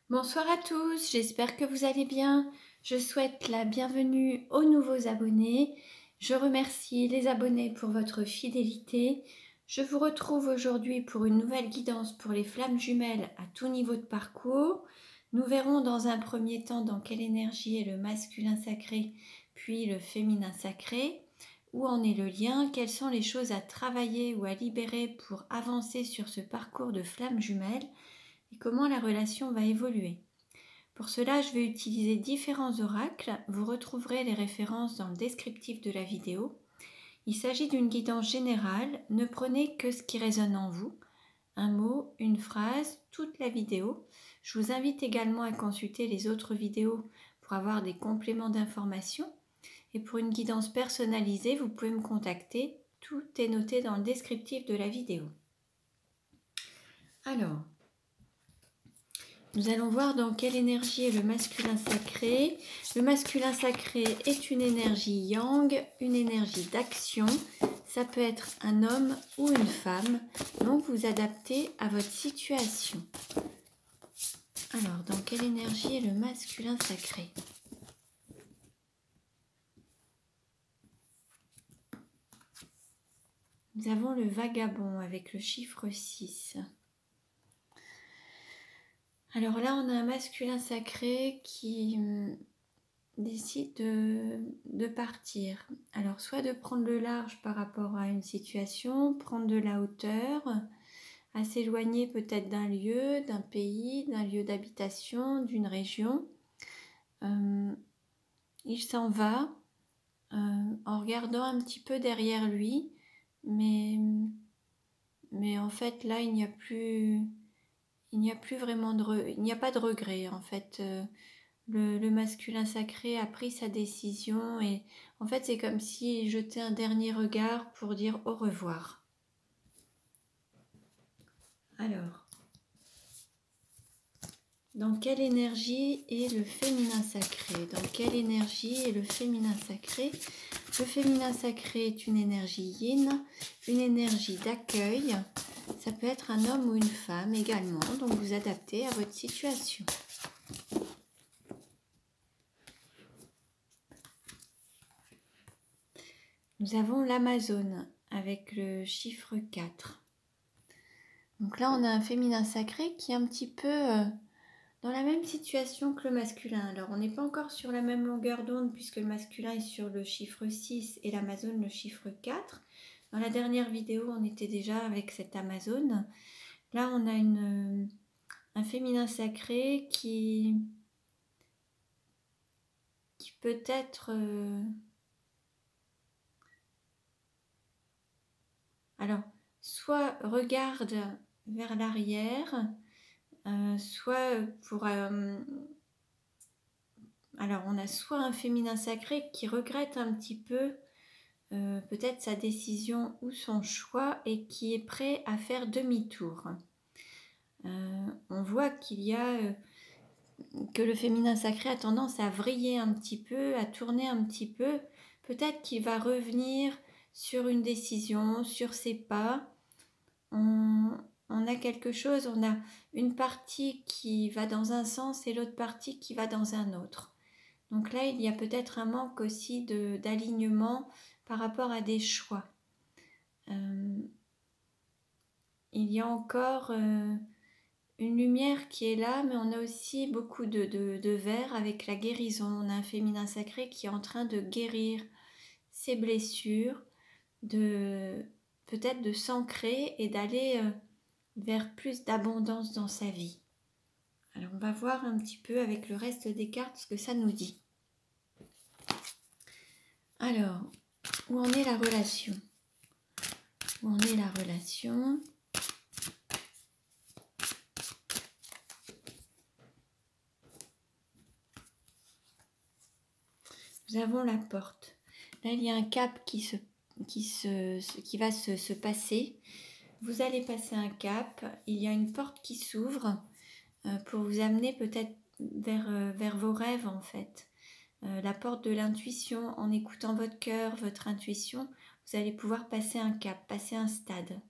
Bonsoir à tous, j'espère que vous allez bien. Je souhaite la bienvenue aux nouveaux abonnés. Je remercie les abonnés pour votre fidélité. Je vous retrouve aujourd'hui pour une nouvelle guidance pour les flammes jumelles à tout niveau de parcours. Nous verrons dans un premier temps dans quelle énergie est le masculin sacré, puis le féminin sacré. Où en est le lien? Quelles sont les choses à travailler ou à libérer pour avancer sur ce parcours de flammes jumelles? Et comment la relation va évoluer. Pour cela, je vais utiliser différents oracles. Vous retrouverez les références dans le descriptif de la vidéo. Il s'agit d'une guidance générale. Ne prenez que ce qui résonne en vous. Un mot, une phrase, toute la vidéo. Je vous invite également à consulter les autres vidéos pour avoir des compléments d'informations. Et pour une guidance personnalisée, vous pouvez me contacter. Tout est noté dans le descriptif de la vidéo. Alors, nous allons voir dans quelle énergie est le masculin sacré. Le masculin sacré est une énergie yang, une énergie d'action. Ça peut être un homme ou une femme. Donc vous adaptez à votre situation. Alors, dans quelle énergie est le masculin sacré? Nous avons le vagabond avec le chiffre 6. Alors là, on a un masculin sacré qui décide de partir. Alors, soit de prendre le large par rapport à une situation, prendre de la hauteur, à s'éloigner peut-être d'un lieu, d'un pays, d'un lieu d'habitation, d'une région. Il s'en va en regardant un petit peu derrière lui, mais en fait, là, il n'y a pas de regret, en fait. Le masculin sacré a pris sa décision et en fait c'est comme s'il jetait un dernier regard pour dire au revoir. Alors, dans quelle énergie est le féminin sacré? Dans quelle énergie est le féminin sacré? Le féminin sacré est une énergie yin, une énergie d'accueil. Ça peut être un homme ou une femme également, donc vous adaptez à votre situation. Nous avons l'Amazone avec le chiffre 4. Donc là, on a un féminin sacré qui est un petit peu dans la même situation que le masculin. Alors, on n'est pas encore sur la même longueur d'onde puisque le masculin est sur le chiffre 6 et l'Amazone le chiffre 4. Dans la dernière vidéo, on était déjà avec cette Amazone. Là, on a un féminin sacré qui peut être... alors, soit regarde vers l'arrière, soit pour... alors, on a soit un féminin sacré qui regrette un petit peu peut-être sa décision ou son choix et qui est prêt à faire demi-tour. On voit qu'il y a... que le féminin sacré a tendance à vriller un petit peu, à tourner un petit peu. Peut-être qu'il va revenir sur une décision, sur ses pas. On a quelque chose, on a une partie qui va dans un sens et l'autre partie qui va dans un autre. Donc là, il y a peut-être un manque aussi d'alignement par rapport à des choix. Il y a encore une lumière qui est là, mais on a aussi beaucoup de vert avec la guérison. On a un féminin sacré qui est en train de guérir ses blessures, peut-être de s'ancrer et d'aller vers plus d'abondance dans sa vie. Alors on va voir un petit peu avec le reste des cartes ce que ça nous dit. Alors, où en est la relation? Où en est la relation? Nous avons la porte. Là, il y a un cap qui va se passer. Vous allez passer un cap. Il y a une porte qui s'ouvre pour vous amener peut-être vers vos rêves, en fait. La porte de l'intuition, en écoutant votre cœur, votre intuition, vous allez pouvoir passer un cap, passer un stade.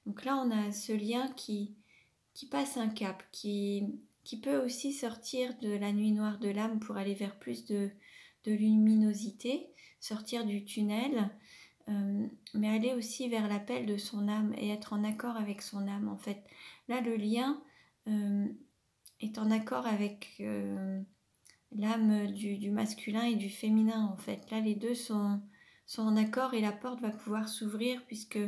Donc là, on a ce lien qui passe un cap, qui qui peut aussi sortir de la nuit noire de l'âme pour aller vers plus de luminosité, sortir du tunnel, mais aller aussi vers l'appel de son âme et être en accord avec son âme en fait. Là, le lien est en accord avec l'âme du masculin et du féminin en fait. Là, les deux sont en accord et la porte va pouvoir s'ouvrir puisque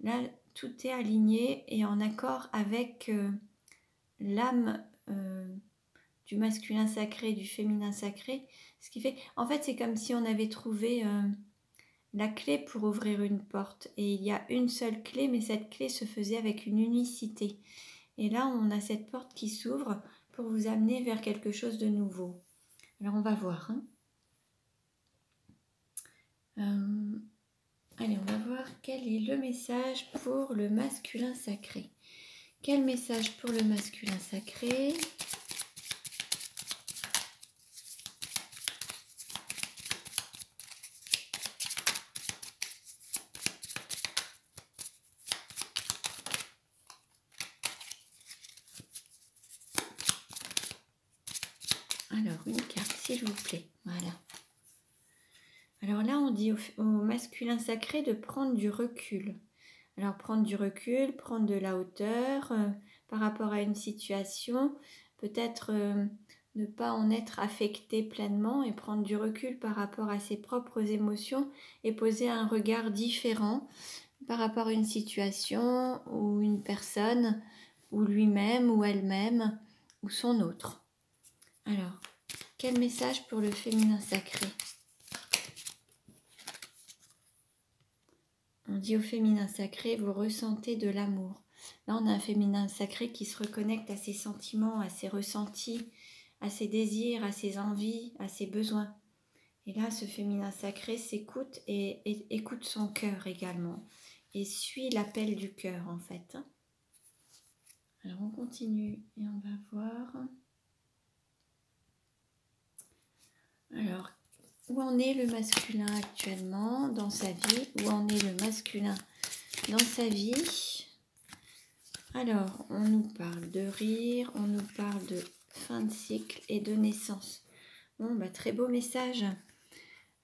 là, tout est aligné et en accord avec l'âme du masculin sacré, du féminin sacré. Ce qui fait, en fait, c'est comme si on avait trouvé la clé pour ouvrir une porte. Et il y a une seule clé, mais cette clé se faisait avec une unicité. Et là, on a cette porte qui s'ouvre pour vous amener vers quelque chose de nouveau. Alors, on va voir. Allez, on va voir quel est le message pour le masculin sacré. Quel message pour le masculin sacré ? Alors, une carte, s'il vous plaît. Voilà. Alors là, on dit au masculin sacré de prendre du recul. Alors, prendre du recul, prendre de la hauteur par rapport à une situation, peut-être ne pas en être affecté pleinement et prendre du recul par rapport à ses propres émotions et poser un regard différent par rapport à une situation ou une personne ou lui-même ou elle-même ou son autre. Alors, quel message pour le féminin sacré ? On dit au féminin sacré, vous ressentez de l'amour. Là, on a un féminin sacré qui se reconnecte à ses sentiments, à ses ressentis, à ses désirs, à ses envies, à ses besoins. Et là, ce féminin sacré s'écoute et écoute son cœur également. Et suit l'appel du cœur, en fait. Alors, on continue et on va voir. Alors, où en est le masculin actuellement dans sa vie? Où en est le masculin dans sa vie? Alors, on nous parle de rire, on nous parle de fin de cycle et de naissance. Bon, bah, très beau message.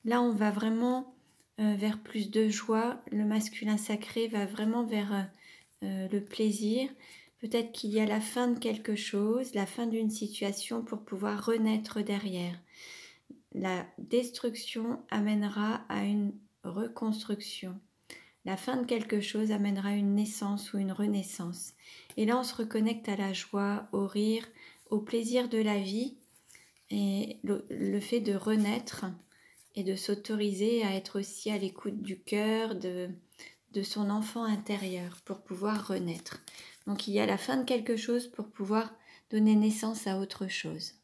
Là, on va vraiment vers plus de joie. Le masculin sacré va vraiment vers le plaisir. Peut-être qu'il y a la fin de quelque chose, la fin d'une situation pour pouvoir renaître derrière. La destruction amènera à une reconstruction. La fin de quelque chose amènera une naissance ou une renaissance. Et là, on se reconnecte à la joie, au rire, au plaisir de la vie et le fait de renaître et de s'autoriser à être aussi à l'écoute du cœur, de son enfant intérieur pour pouvoir renaître. Donc, il y a la fin de quelque chose pour pouvoir donner naissance à autre chose.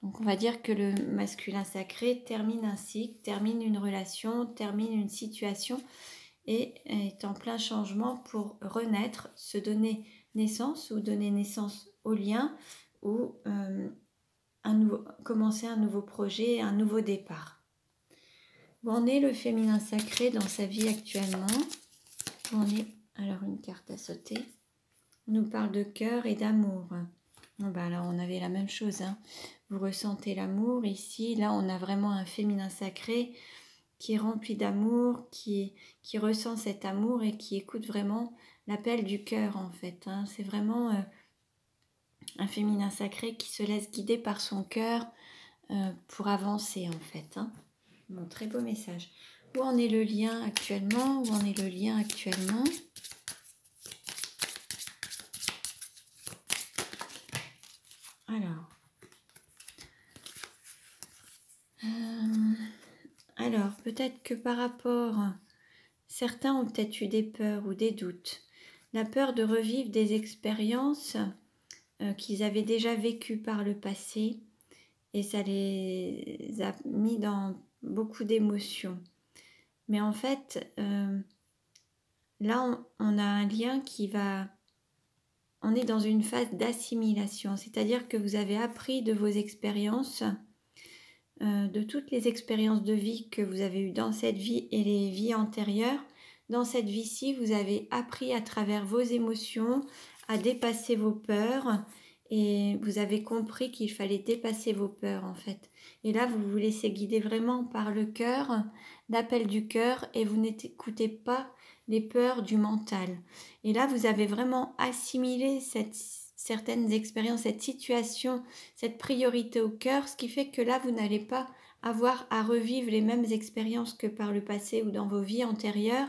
Donc on va dire que le masculin sacré termine un cycle, termine une relation, termine une situation et est en plein changement pour renaître, se donner naissance ou donner naissance au lien ou commencer un nouveau projet, un nouveau départ. Où en est le féminin sacré dans sa vie actuellement? Où en est? Alors une carte à sauter. On nous parle de cœur et d'amour. Bon, bah là on avait la même chose, hein. Vous ressentez l'amour ici, là on a vraiment un féminin sacré qui est rempli d'amour, qui ressent cet amour et qui écoute vraiment l'appel du cœur en fait, hein. C'est vraiment un féminin sacré qui se laisse guider par son cœur pour avancer en fait, hein. Bon, très beau message. Où en est le lien actuellement? Où en est le lien actuellement? Alors, peut-être que par rapport, certains ont peut-être eu des peurs ou des doutes. La peur de revivre des expériences qu'ils avaient déjà vécues par le passé et ça les a mis dans beaucoup d'émotions. Mais en fait, là, on a un lien qui va... On est dans une phase d'assimilation, c'est-à-dire que vous avez appris de vos expériences, de toutes les expériences de vie que vous avez eues dans cette vie et les vies antérieures. Dans cette vie-ci, vous avez appris à travers vos émotions, à dépasser vos peurs et vous avez compris qu'il fallait dépasser vos peurs en fait. Et là, vous vous laissez guider vraiment par le cœur, l'appel du cœur et vous n'écoutez pas les peurs du mental. Et là, vous avez vraiment assimilé certaines expériences, cette situation, cette priorité au cœur, ce qui fait que là, vous n'allez pas avoir à revivre les mêmes expériences que par le passé ou dans vos vies antérieures.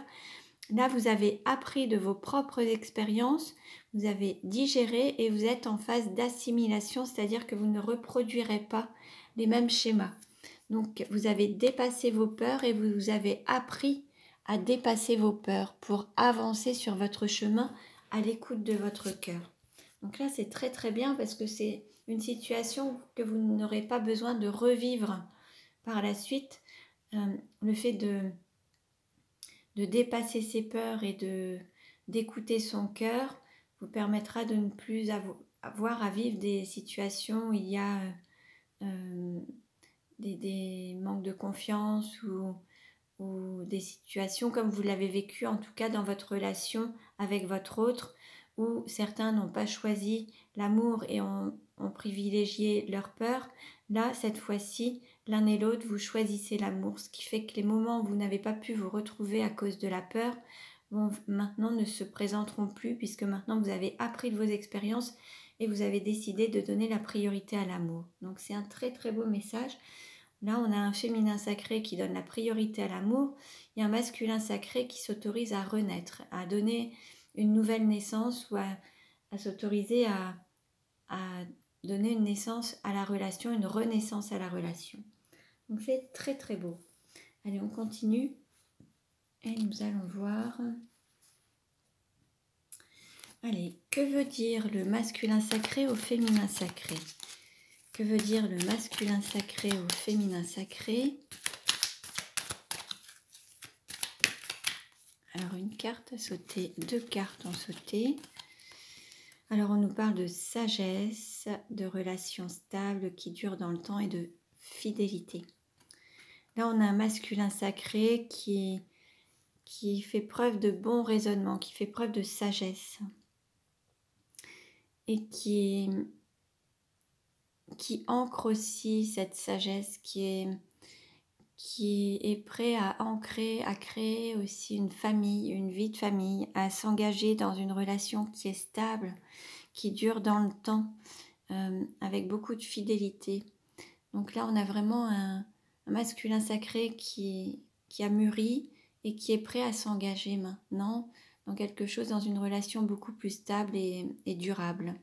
Là, vous avez appris de vos propres expériences, vous avez digéré et vous êtes en phase d'assimilation, c'est-à-dire que vous ne reproduirez pas les mêmes schémas. Donc, vous avez dépassé vos peurs et vous avez appris à dépasser vos peurs pour avancer sur votre chemin à l'écoute de votre cœur. Donc là, c'est très très bien parce que c'est une situation que vous n'aurez pas besoin de revivre par la suite. Le fait de dépasser ses peurs et d'écouter son cœur vous permettra de ne plus avoir à vivre des situations où il y a des manques de confiance ou des situations comme vous l'avez vécu en tout cas dans votre relation avec votre autre, où certains n'ont pas choisi l'amour et ont privilégié leur peur. Là, cette fois-ci, l'un et l'autre, vous choisissez l'amour, ce qui fait que les moments où vous n'avez pas pu vous retrouver à cause de la peur, maintenant ne se présenteront plus, puisque maintenant vous avez appris de vos expériences et vous avez décidé de donner la priorité à l'amour. Donc c'est un très très beau message. Là, on a un féminin sacré qui donne la priorité à l'amour et un masculin sacré qui s'autorise à renaître, à donner une nouvelle naissance ou à s'autoriser à donner une naissance à la relation, une renaissance à la relation. Donc c'est très très beau. Allez, on continue et nous allons voir. Allez, que veut dire le masculin sacré au féminin sacré ? Que veut dire le masculin sacré au féminin sacré ? Alors une carte a sauté, 2 cartes ont sauté. Alors on nous parle de sagesse, de relations stables qui durent dans le temps et de fidélité. Là on a un masculin sacré qui fait preuve de bon raisonnement, qui fait preuve de sagesse et qui ancre aussi cette sagesse, qui est prêt à ancrer, à créer aussi une famille, une vie de famille, à s'engager dans une relation qui est stable, qui dure dans le temps, avec beaucoup de fidélité. Donc là, on a vraiment un masculin sacré qui a mûri et qui est prêt à s'engager maintenant dans quelque chose, dans une relation beaucoup plus stable et durable.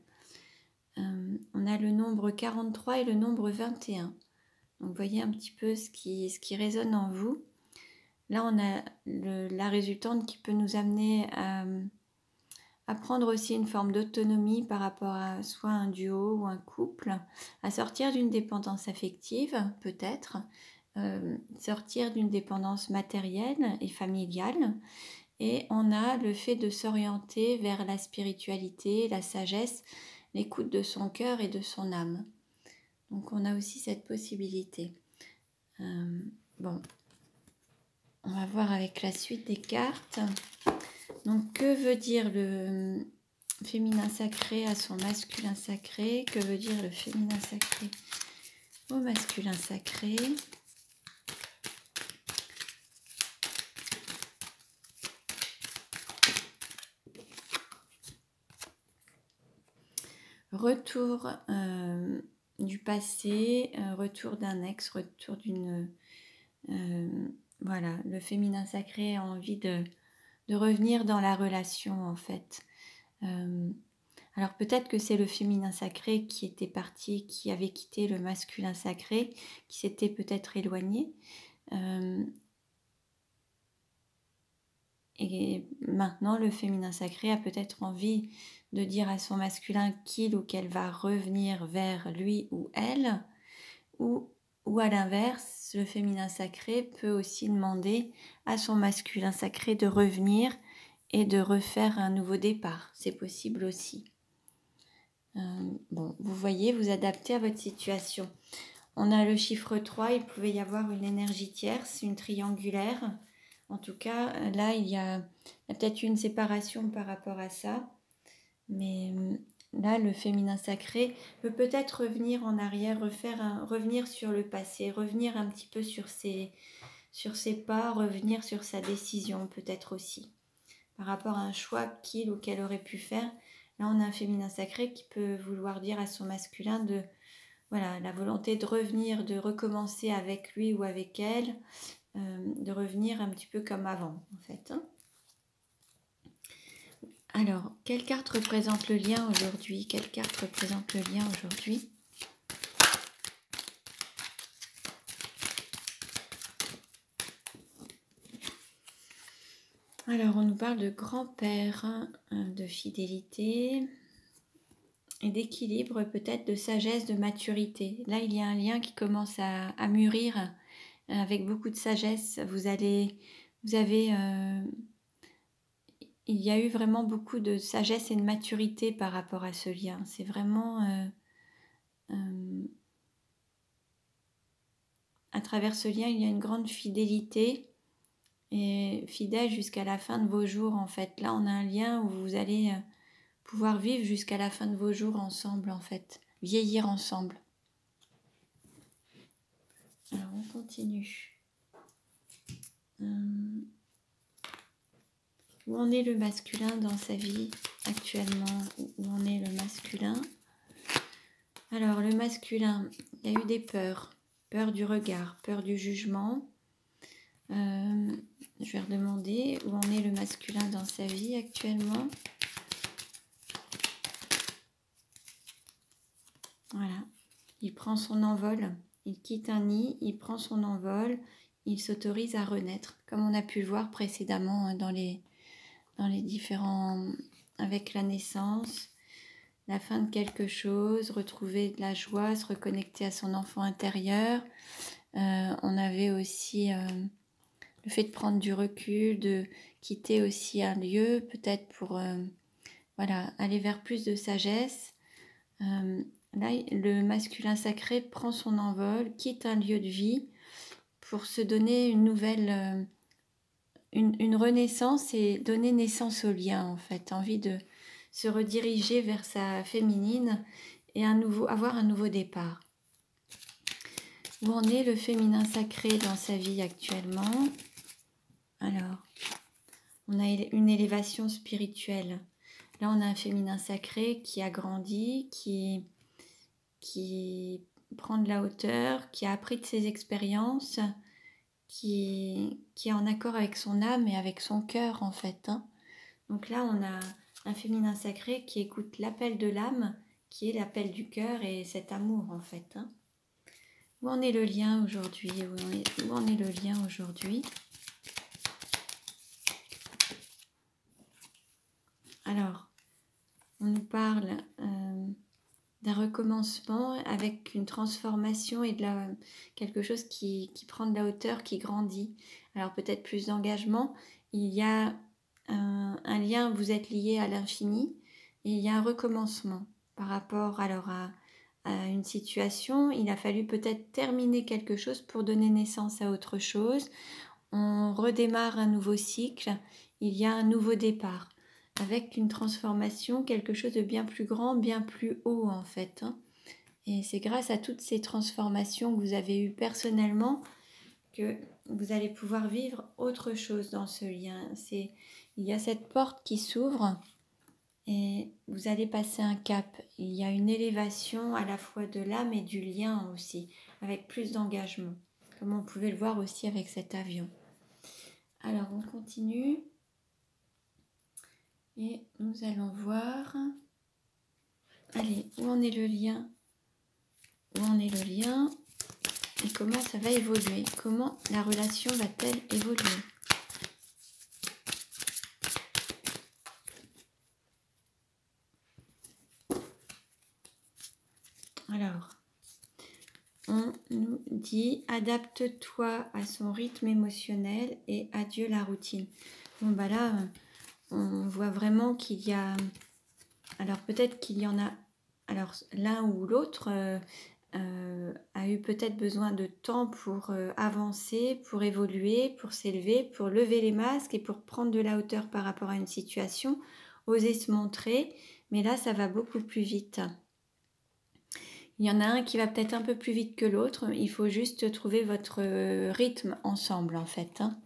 On a le nombre 43 et le nombre 21. Donc, voyez un petit peu ce qui résonne en vous. Là, on a la résultante qui peut nous amener à prendre aussi une forme d'autonomie par rapport à soit un duo ou un couple, à sortir d'une dépendance affective, peut-être, sortir d'une dépendance matérielle et familiale. Et on a le fait de s'orienter vers la spiritualité, la sagesse, l'écoute de son cœur et de son âme. Donc on a aussi cette possibilité. Bon, on va voir avec la suite des cartes. Donc que veut dire le féminin sacré à son masculin sacré? Que veut dire le féminin sacré au masculin sacré? Retour du passé, retour d'un ex, retour d'une... voilà, le féminin sacré a envie de revenir dans la relation en fait. Alors peut-être que c'est le féminin sacré qui était parti, qui avait quitté le masculin sacré, qui s'était peut-être éloigné. Et maintenant le féminin sacré a peut-être envie de dire à son masculin qu'il ou qu'elle va revenir vers lui ou elle, ou à l'inverse, le féminin sacré peut aussi demander à son masculin sacré de revenir et de refaire un nouveau départ. C'est possible aussi. Bon, vous voyez, vous adaptez à votre situation. On a le chiffre 3, il pouvait y avoir une énergie tierce, une triangulaire. En tout cas, là, il y a peut-être une séparation par rapport à ça. Mais là, le féminin sacré peut peut-être revenir en arrière, revenir sur le passé, revenir un petit peu sur ses pas, revenir sur sa décision peut-être aussi, par rapport à un choix qu'il ou qu'elle aurait pu faire. Là, on a un féminin sacré qui peut vouloir dire à son masculin de, voilà, la volonté de revenir, de recommencer avec lui ou avec elle, de revenir un petit peu comme avant, en fait. Hein. Alors, quelle carte représente le lien aujourd'hui? Quelle carte représente le lien aujourd'hui? Alors, on nous parle de grand-père, hein, de fidélité et d'équilibre, peut-être de sagesse, de maturité. Là, il y a un lien qui commence à mûrir avec beaucoup de sagesse. Il y a eu vraiment beaucoup de sagesse et de maturité par rapport à ce lien. C'est vraiment... à travers ce lien, il y a une grande fidélité et fidèle jusqu'à la fin de vos jours, en fait. Là, on a un lien où vous allez pouvoir vivre jusqu'à la fin de vos jours ensemble, en fait. Vieillir ensemble. Alors, on continue. Où en est le masculin dans sa vie actuellement? Où en est le masculin? Alors, le masculin, il y a eu des peurs. Peur du regard, peur du jugement. Je vais redemander où en est le masculin dans sa vie actuellement. Voilà. Il prend son envol. Il quitte un nid, il prend son envol. Il s'autorise à renaître, comme on a pu le voir précédemment dans les différents... avec la naissance, la fin de quelque chose, retrouver de la joie, se reconnecter à son enfant intérieur. On avait aussi le fait de prendre du recul, de quitter aussi un lieu, peut-être pour voilà, aller vers plus de sagesse. Là, le masculin sacré prend son envol, quitte un lieu de vie pour se donner une nouvelle, une renaissance et donner naissance au lien, en fait. Envie de se rediriger vers sa féminine et avoir un nouveau départ. Où en est le féminin sacré dans sa vie actuellement? Alors, on a une élévation spirituelle. Là, on a un féminin sacré qui a grandi, qui prend de la hauteur, qui a appris de ses expériences, qui est en accord avec son âme et avec son cœur, en fait. Hein. Donc là, on a un féminin sacré qui écoute l'appel de l'âme, qui est l'appel du cœur et cet amour, en fait. Hein. Où en est le lien aujourd'hui? Où en est le lien aujourd'hui? Alors, on nous parle d'un recommencement avec une transformation et quelque chose qui prend de la hauteur, qui grandit. Alors peut-être plus d'engagement. Il y a un lien, vous êtes lié à l'infini et il y a un recommencement par rapport alors à une situation. Il a fallu peut-être terminer quelque chose pour donner naissance à autre chose. On redémarre un nouveau cycle. Il y a un nouveau départ avec une transformation, quelque chose de bien plus grand, bien plus haut en fait. Hein. Et c'est grâce à toutes ces transformations que vous avez eues personnellement que vous allez pouvoir vivre autre chose dans ce lien. Il y a cette porte qui s'ouvre et vous allez passer un cap. Il y a une élévation à la fois de l'âme et du lien aussi, avec plus d'engagement, comme on pouvait le voir aussi avec cet avion. Alors on continue. Et nous allons voir, allez, où en est le lien? Où en est le lien? Et comment ça va évoluer? Comment la relation va-t-elle évoluer? Alors, on nous dit, adapte-toi à son rythme émotionnel et adieu la routine. Bon, bah là, on voit vraiment qu'il y a... Alors peut-être qu'il y en a... Alors l'un ou l'autre a eu peut-être besoin de temps pour avancer, pour évoluer, pour s'élever, pour lever les masques et pour prendre de la hauteur par rapport à une situation, oser se montrer, mais là, ça va beaucoup plus vite. Il y en a un qui va peut-être un peu plus vite que l'autre. Il faut juste trouver votre rythme ensemble, en fait. Hein.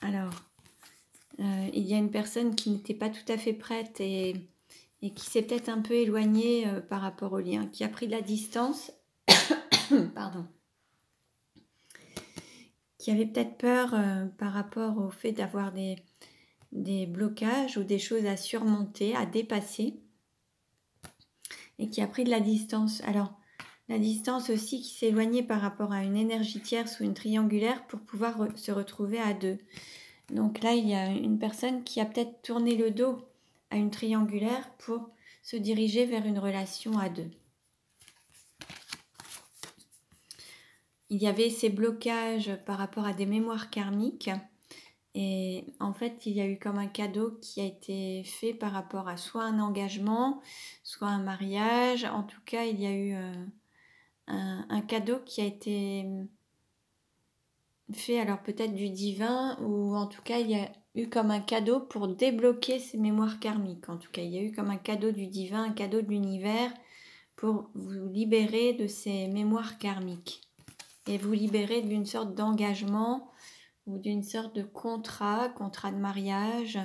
Alors, il y a une personne qui n'était pas tout à fait prête et qui s'est peut-être un peu éloignée par rapport au lien, qui a pris de la distance, pardon, qui avait peut-être peur par rapport au fait d'avoir des blocages ou des choses à surmonter, à dépasser, et qui a pris de la distance. Alors, la distance aussi qui s'est éloignée par rapport à une énergie tierce ou une triangulaire pour pouvoir se retrouver à deux. Donc là, il y a une personne qui a peut-être tourné le dos à une triangulaire pour se diriger vers une relation à deux. Il y avait ces blocages par rapport à des mémoires karmiques et en fait, il y a eu comme un cadeau qui a été fait par rapport à soit un engagement, soit un mariage. En tout cas, il y a eu un cadeau qui a été fait, alors peut-être du divin, ou en tout cas il y a eu comme un cadeau pour débloquer ces mémoires karmiques. En tout cas, il y a eu comme un cadeau du divin, un cadeau de l'univers pour vous libérer de ces mémoires karmiques et vous libérer d'une sorte d'engagement ou d'une sorte de contrat de mariage.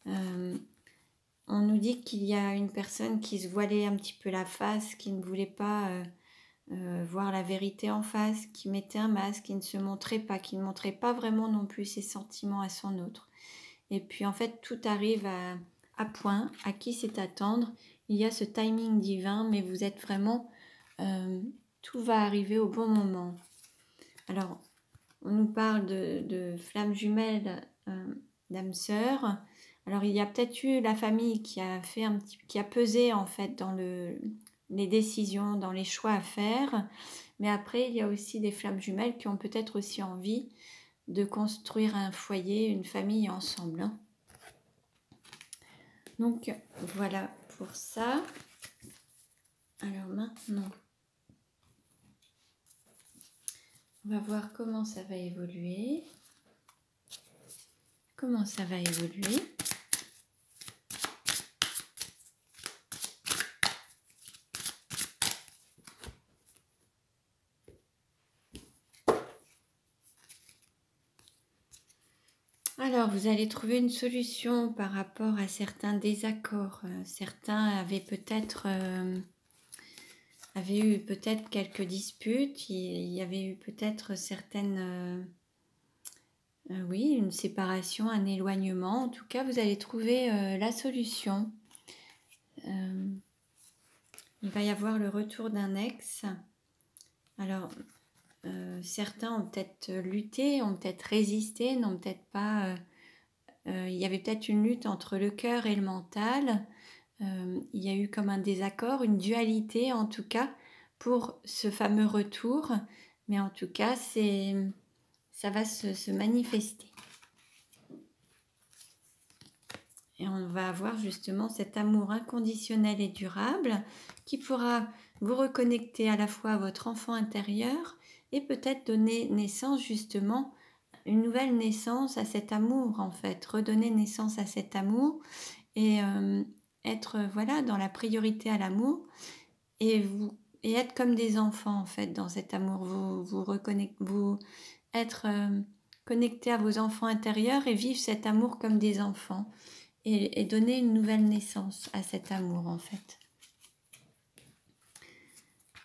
On nous dit qu'il y a une personne qui se voilait un petit peu la face, qui ne voulait pas voir la vérité en face, qui mettait un masque, qui ne se montrait pas, qui ne montrait pas vraiment non plus ses sentiments à son autre. Et puis en fait, tout arrive à point, à qui c'est attendre. Il y a ce timing divin, mais vous êtes vraiment... tout va arriver au bon moment. Alors, on nous parle de flammes jumelles d'âme sœur. Alors, il y a peut-être eu la famille qui a pesé en fait dans les décisions, dans les choix à faire. Mais après, il y a aussi des flammes jumelles qui ont peut-être aussi envie de construire un foyer, une famille ensemble. Hein. Donc, voilà pour ça. Alors maintenant, on va voir comment ça va évoluer. Comment ça va évoluer. Alors, vous allez trouver une solution par rapport à certains désaccords. Certains avaient peut-être eu peut-être quelques disputes. Il y avait eu peut-être certaines... oui, une séparation, un éloignement. En tout cas, vous allez trouver la solution. Il va y avoir le retour d'un ex. Alors, certains ont peut-être lutté, ont peut-être résisté, n'ont peut-être pas... il y avait peut-être une lutte entre le cœur et le mental. Il y a eu comme un désaccord, une dualité en tout cas pour ce fameux retour. Mais en tout cas, ça va se manifester. Et on va avoir justement cet amour inconditionnel et durable qui pourra vous reconnecter à la fois à votre enfant intérieur et peut-être donner naissance justement, une nouvelle naissance à cet amour en fait, redonner naissance à cet amour et être voilà dans la priorité à l'amour et être comme des enfants en fait dans cet amour, vous être connecté à vos enfants intérieurs et vivre cet amour comme des enfants. Et donner une nouvelle naissance à cet amour en fait.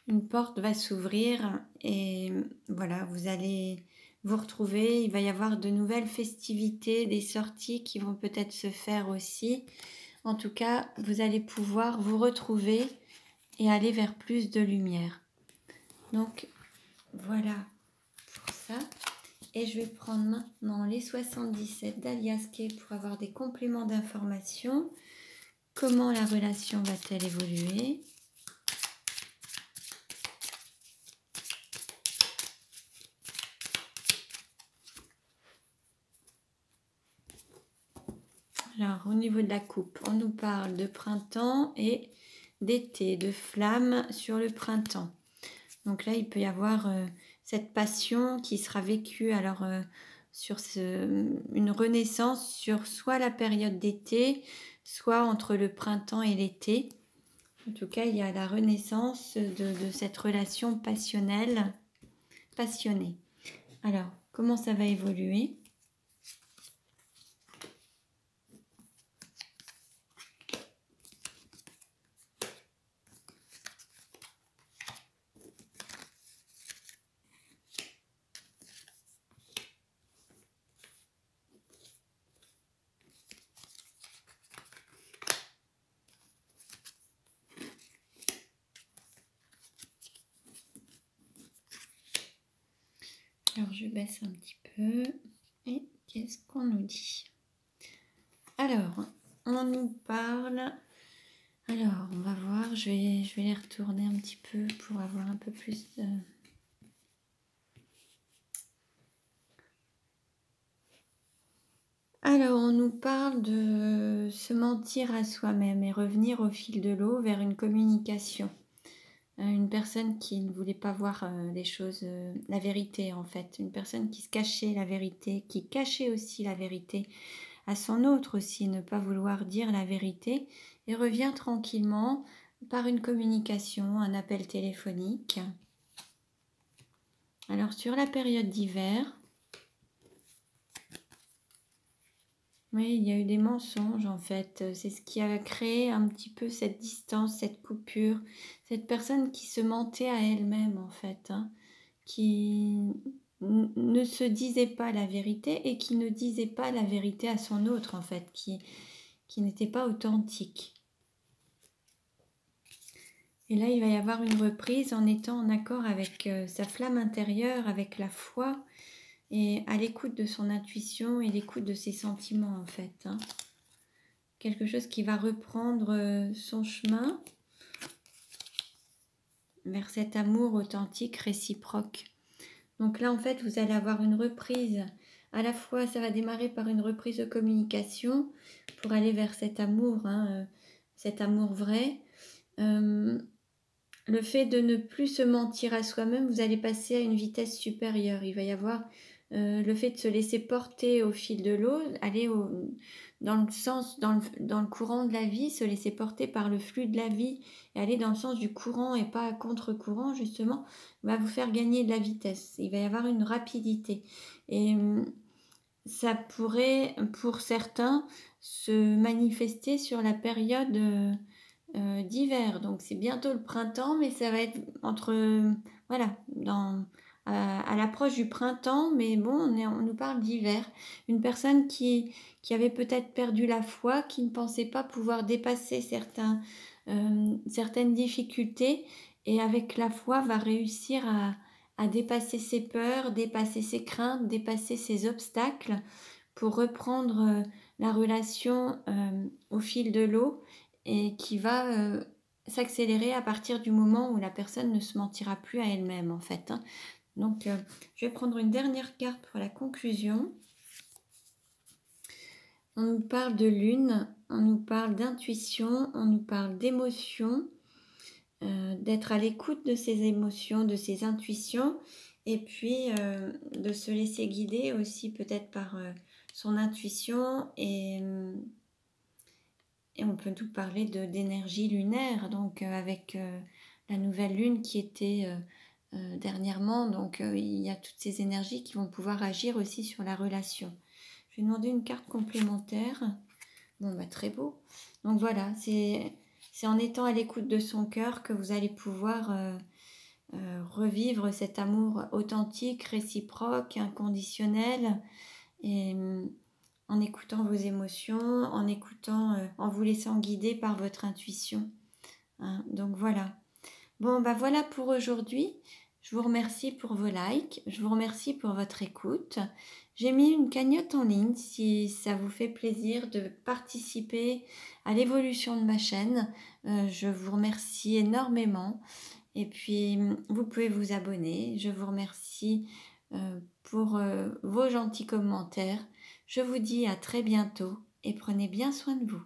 Une porte va s'ouvrir et voilà, vous allez vous retrouver. Il va y avoir de nouvelles festivités, des sorties qui vont peut-être se faire aussi. En tout cas, vous allez pouvoir vous retrouver et aller vers plus de lumière. Donc voilà pour ça. Et je vais prendre maintenant les 77 d'Alias Kay pour avoir des compléments d'information. Comment la relation va-t-elle évoluer? Alors, au niveau de la coupe, on nous parle de printemps et d'été, de flammes sur le printemps. Donc là, il peut y avoir cette passion qui sera vécue alors sur une renaissance sur soit la période d'été, soit entre le printemps et l'été. En tout cas, il y a la renaissance de cette relation passionnelle, passionnée. Alors, comment ça va évoluer ? Alors, je baisse un petit peu. Et qu'est-ce qu'on nous dit ? Alors, on nous parle... Alors, on va voir, je vais les retourner un petit peu pour avoir un peu plus de... Alors, on nous parle de se mentir à soi-même et revenir au fil de l'eau vers une communication. Une personne qui ne voulait pas voir les choses, la vérité en fait. Une personne qui se cachait la vérité, qui cachait aussi la vérité à son autre aussi, ne pas vouloir dire la vérité et revient tranquillement par une communication, un appel téléphonique. Alors, sur la période d'hiver, oui, il y a eu des mensonges en fait. C'est ce qui a créé un petit peu cette distance, cette coupure. Cette personne qui se mentait à elle-même en fait, hein, qui ne se disait pas la vérité et qui ne disait pas la vérité à son autre en fait, qui n'était pas authentique. Et là, il va y avoir une reprise en étant en accord avec sa flamme intérieure, avec la foi, et à l'écoute de son intuition et l'écoute de ses sentiments en fait. Hein. Quelque chose qui va reprendre son chemin vers cet amour authentique, réciproque. Donc là en fait vous allez avoir une reprise, à la fois ça va démarrer par une reprise de communication pour aller vers cet amour, hein, cet amour vrai. Le fait de ne plus se mentir à soi-même, vous allez passer à une vitesse supérieure. Il va y avoir le fait de se laisser porter au fil de l'eau, aller dans le sens, dans le courant de la vie, se laisser porter par le flux de la vie et aller dans le sens du courant et pas à contre-courant, justement, va vous faire gagner de la vitesse. Il va y avoir une rapidité. Et ça pourrait, pour certains, se manifester sur la période d'hiver. Donc c'est bientôt le printemps, mais ça va être entre, voilà, à l'approche du printemps, mais bon, on nous parle d'hiver. Une personne qui avait peut-être perdu la foi, qui ne pensait pas pouvoir dépasser certaines difficultés, et avec la foi va réussir à dépasser ses peurs, dépasser ses craintes, dépasser ses obstacles pour reprendre la relation au fil de l'eau et qui va s'accélérer à partir du moment où la personne ne se mentira plus à elle-même en fait. Hein. Donc je vais prendre une dernière carte pour la conclusion. On nous parle de lune, on nous parle d'intuition, on nous parle d'émotion, d'être à l'écoute de ses émotions, de ses intuitions et puis de se laisser guider aussi peut-être par son intuition et on peut tout parler d'énergie lunaire, donc avec la nouvelle lune qui était dernièrement, donc il y a toutes ces énergies qui vont pouvoir agir aussi sur la relation. Je vais demander une carte complémentaire. Bon, bah très beau. Donc voilà, c'est en étant à l'écoute de son cœur que vous allez pouvoir revivre cet amour authentique, réciproque, inconditionnel, et en écoutant vos émotions, en écoutant, en vous laissant guider par votre intuition. Hein, donc voilà. Bon, bah voilà pour aujourd'hui. Je vous remercie pour vos likes, je vous remercie pour votre écoute. J'ai mis une cagnotte en ligne si ça vous fait plaisir de participer à l'évolution de ma chaîne. Je vous remercie énormément. Et puis, vous pouvez vous abonner. Je vous remercie pour vos gentils commentaires. Je vous dis à très bientôt et prenez bien soin de vous.